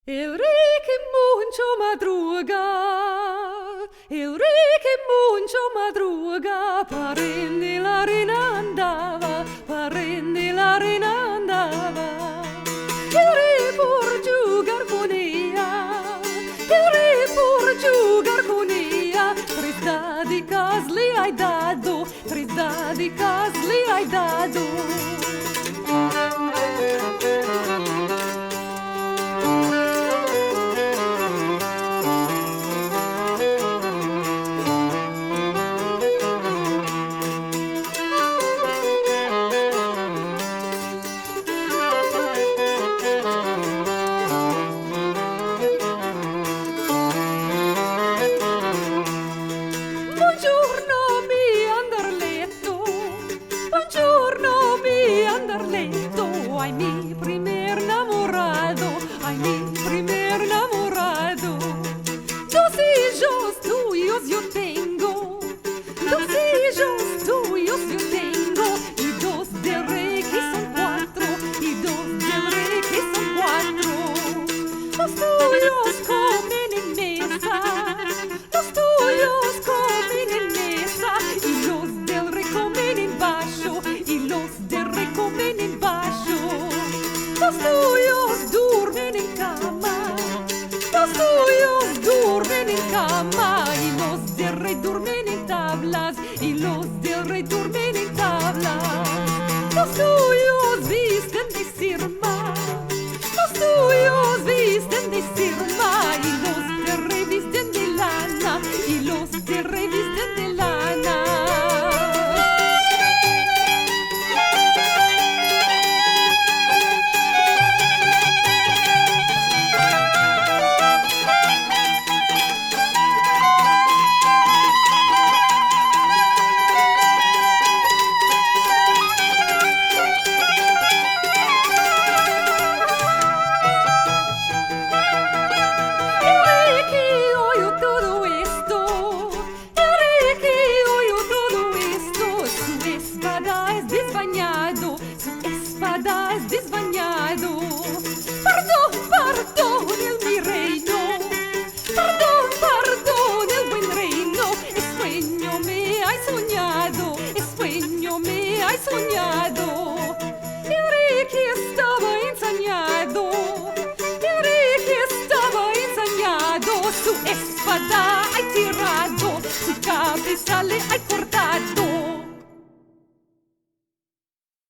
Enrique mucho madruga, Enrique mucho madruga, parende la arena andava, parende la arena andava. Il re por jugar con ella, il re por jugar con ella, tres dádicas le hai dado, tres dádicas le hai dado. Buongiorno mi Anderletto, buongiorno mi Anderletto, ay mi primer namorado, ay mi primer namorado. Dos hijos tuyos yo tengo, dos hijos tuyos yo tengo, y dos del rey que son cuatro, y dos del rey que son cuatro. Los tuyos comen en mesa, los tuyos comen en mesa, y los del rey comen en baixo, y los del rey comen en baixo. Los tuyos duermen en cama, los tuyos duermen en cama, y los del rey duermen en tablas, y los del rey duermen